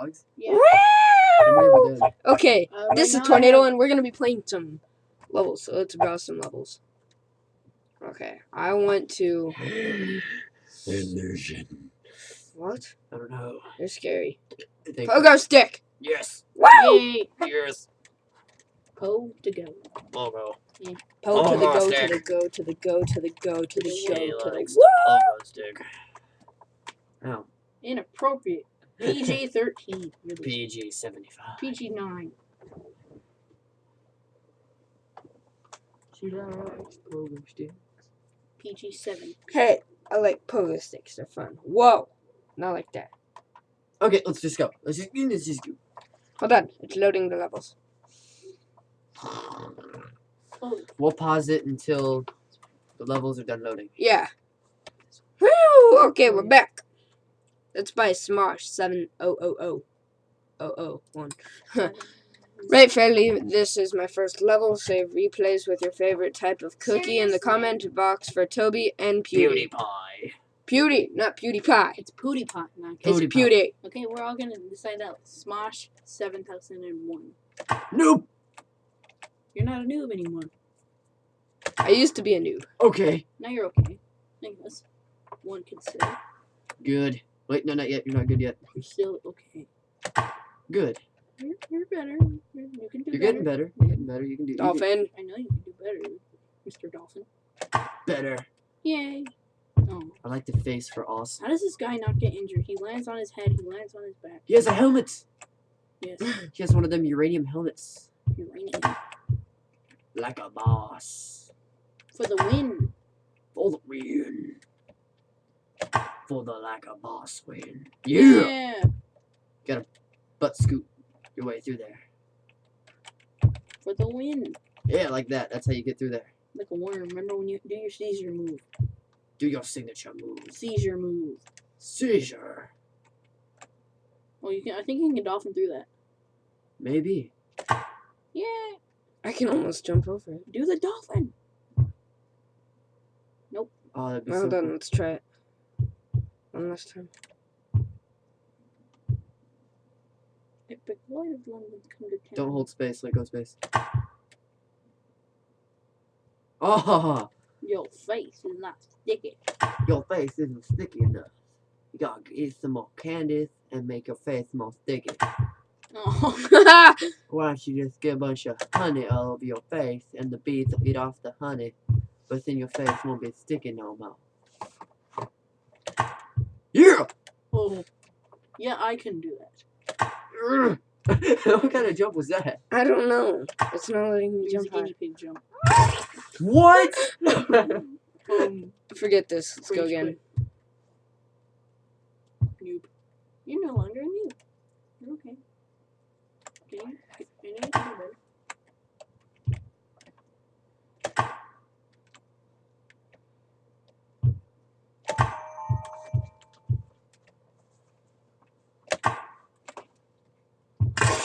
dogs? Yeah. Okay, this is right now Tornado, and we're gonna be playing some levels. So let's browse some levels. Okay, I want to. Illusion. What? I don't know. You're scary. Think Pogo stick. yes. Woo! Yay. Yes. Po to go. Pogo. Po to the Pogo go stick. to the go to the go to the go to the She go to the. likes Woo! the pogo stick. Ow. Inappropriate. PG-13. PG 75. PG-9. She likes pogo sticks. PG-7. Hey, I like pogo sticks. They're fun. Whoa, not like that. Okay, let's just go. Let's just go. Hold on, it's loading the levels. Oh. We'll pause it until the levels are done loading. Yeah. Woo! Okay, we're back. Let's buy Smosh 700001. Right, fairly, this is my first level. Save replays with your favorite type of cookie in the comment box for Toby and Pewdie. PewDiePie. Pewdie, not PewDiePie. It's PewDiePie. Not It's PewDiePie. Pewdie. Okay, we're all gonna decide out. Smosh 7001. Nope. You're not a noob anymore. I used to be a noob. Okay. Now you're okay. I guess. One could say. Good. Wait, no, not yet. You're not good yet. You're still okay. Good. You're better. You can do You're better. getting better. You're getting better. You can do Dolphin. I know you can do better, Mr. Dolphin. better. Yay. Oh. I like the face for awesome. How does this guy not get injured? He lands on his head, he lands on his back. He has a helmet. Yes. He has one of them uranium helmets. Uranium. Like a boss. For the win. For the win. For the like a boss win. Yeah. Butt scoot your way through there. For the win. Yeah, like that. That's how you get through there. Like a worm. Remember when you do your seizure move? Do your signature move. Seizure move. Seizure. Oh, you can. I think you can get dolphin through that. Maybe. Yeah. I can almost jump over it. Do the dolphin. Oh, that'd be Well so done, cool. let's try it. One last time. Epic Light of London come to town. Don't hold space. Let go space. Oh, Your face is not sticky. your face isn't sticky enough. You gotta eat some more candies and make your face more sticky. Oh. Why don't you just get a bunch of honey all over your face and the bees will eat off the honey, but then your face won't be sticky no more. Yeah! Oh. Yeah, I can do that. What kind of jump was that? I don't know. It's not letting me It was jump a high. guinea pig jump. What? Forget this. Let's go Rage again. quit. Noob. You're no longer a noob. You're okay. Okay. I know you can do better.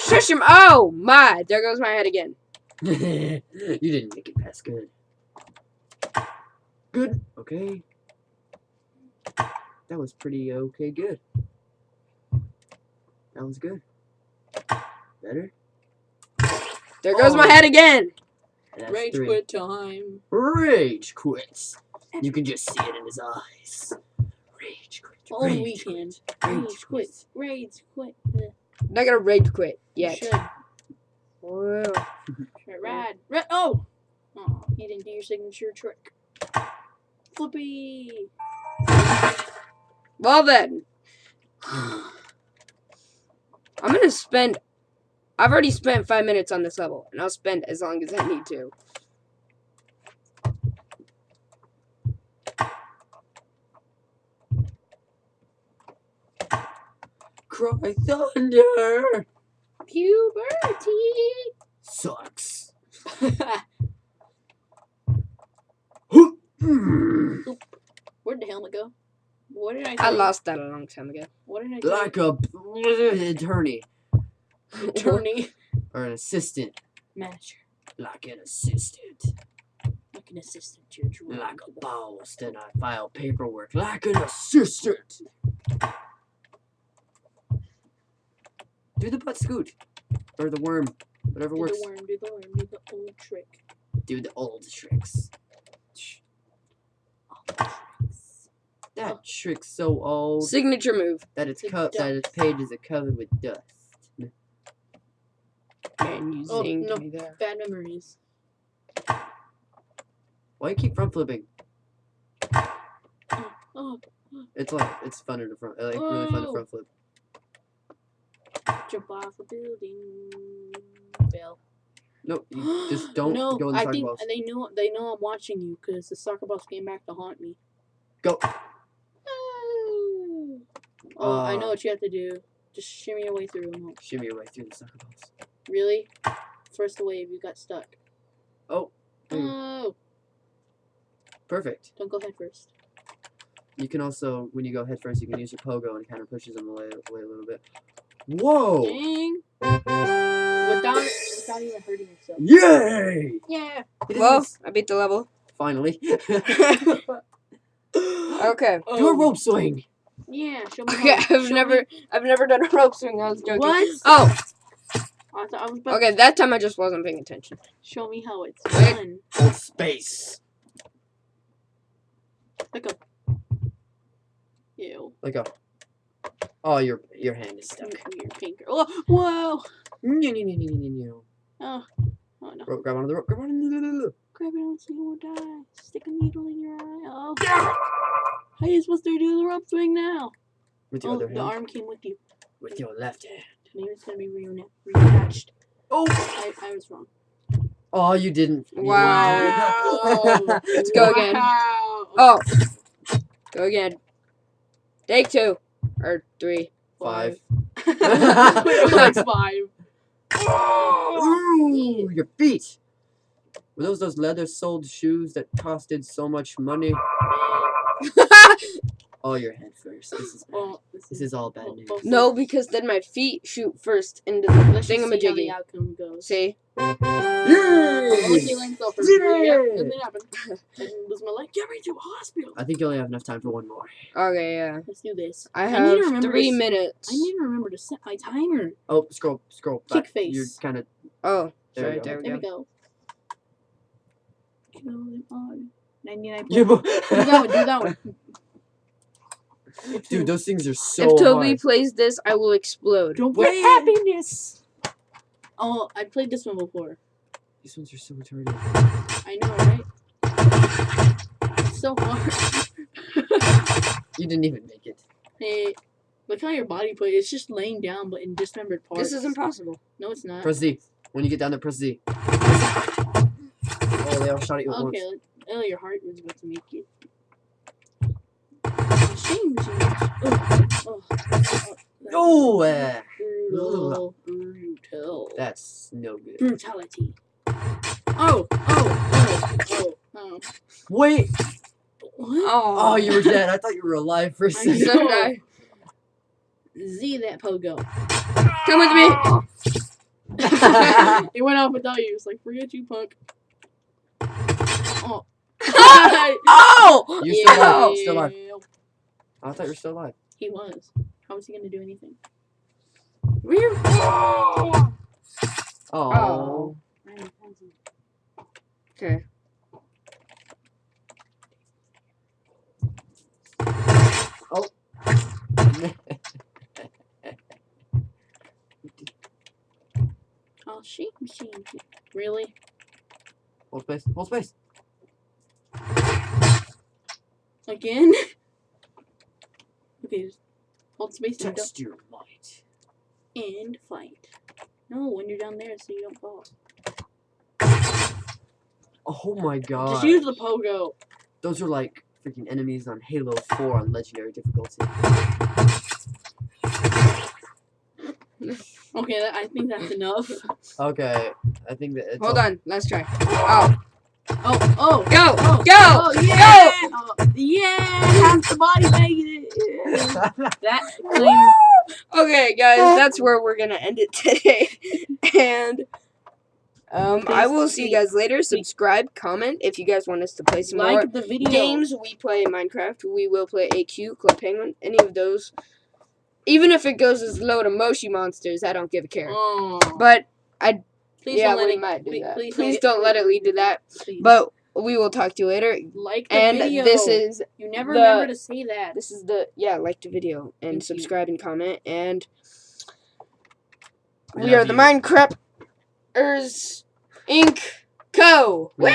Shush him! Oh my! There goes my head again. You didn't make it past good. Good. Okay. That was pretty okay good. That was good. Better? There goes my Oh. head again. That's Rage 3. quit time. Rage quits. You can just see it in his eyes. Rage quit. Only we Rage can. quit. Rage quit. Rage quit. I'm not gonna rage quit You yet. should. Well, Rad. Rad. Oh! Oh, you didn't do your signature trick. Flippy. well then. I'm gonna spend. I've already spent 5 minutes on this level, and I'll spend as long as I need to. Cry thunder. Puberty. Sucks. Where'd the helmet go? What did I say? I lost that a long time ago. What did I say? Like a attorney Attorney. or an assistant. Manager. Like an assistant. Like an assistant to your drawer. Like a boss. Then I file paperwork like an assistant. Do the butt scoot. Or the worm. Whatever Do works. the worm, do the worm, do the old trick. Do the old tricks. That trick's so old Signature move. that its The that its pages are covered with dust. Man, you Oh, zinged no. me there. Bad memories. Why you keep front flipping? Oh, It's funner to front, like really fun to Oh. front flip. jump off a building. Fail. No, you just don't No, go in the I soccer think balls. they know I'm watching you because the soccer balls came back to haunt me. Go. Oh, I know what you have to do. Just shimmy your way through them. Shimmy your way through the soccer balls. Really? First wave, you got stuck. Oh. Oh, Perfect. don't go head first. You can also, when you go head first, you can use your pogo and it kind of pushes them away a little bit. Whoa! Dang. Without even hurting yourself. Yay! Yeah. Well, I beat the level. Finally. Okay. Do a rope swing. Yeah. Show me. Okay, how, I've never done a rope swing. I was joking. What? Oh, I thought I was about okay. That time I just wasn't paying attention. Show me how it's Wait. done. Hold space. Like a. Ew. Like a. Oh, your hand is stuck. Weird finger. Oh, whoa. No. Oh. Oh no. Rope, grab onto the rope. Grab onto the rope. Grab it on so you won't die. Stick a needle in your eye. Oh. How are you supposed to do the rope swing now? With your Oh, other the hand. arm came with you. With your left hand. Maybe it's gonna be reattached. Oh! I was wrong. Oh, you didn't. Wow. Let's go again. Oh, go again. Take 2 or 3. 5. It's 5. Ooh, your feet. Were those leather-soled shoes that costed so much money? Oh, your head first. This is bad. Well, This is all bad well, news. well, No, because then my feet shoot first into the let's just see how the thingamajiggy. outcome goes. See? Lucky Link fell first. Yay! Yep, nothing happened. I lose my leg. Get me to a hospital. I think you only have enough time for one more. Okay, yeah. Let's do this. I need to have remember 3 to- minutes. I need to remember to set my timer. Oh, scroll back. Kick face. You're kind of Oh, there. sorry, You go. there There we we go. go. Kill them all. 99. Yeah, but- Do that one. Dude, those things are so If Toby hard. plays this, I will explode. Don't With play it. happiness. Oh, I played this one before. These ones are so retarded. I know, right? It's so hard. You didn't even make it. Hey, look how your body plays. It's just laying down, but in dismembered parts. This is impossible. No, it's not. Press Z. When you get down there, press Z. Oh, they all shot at you at once. Okay, oh, your heart was about to make it. Shame, Oh, brutal. that's no good. Brutality. Oh. Wait. What? Oh, you were dead. I thought you were alive for a I second. So did I. Z that pogo. Come with me. It went off without you. It's like, forget you, punk. Oh. Oh! You're still alive. Yeah. Still alive. I thought you were still alive. He was. How was he gonna do anything? Oh. Okay. Oh, shame. Really? Hold space. Hold space. Again? Okay, just hold space and Test your might. and fight. No, when you're down there so you don't fall. Oh my god. Just use the pogo. Those are like freaking enemies on Halo 4 on legendary difficulty. Okay, I think that's enough. Okay, I think that it's Hold all- on. Let's try. Oh. Oh. Go! Oh, Go! Oh, yeah! Go! Oh, yeah! Half the body making it! That claim. Okay, guys, that's where we're gonna end it today. And I will see you guys later. Subscribe, comment if you guys want us to play some more Like the video. games. We play Minecraft. We will play AQ, Club Penguin, any of those. Even if it goes as low to Moshi Monsters, I don't give a care. Oh. But Please yeah, don't let we it, might do that. Please Don't let it lead to that. Please. But we will talk to you later. Like the And video. this is You never remember to say that. This is like the video and Thank subscribe and comment. And We we are love the you. Minecrafters Inc. Co. Woo!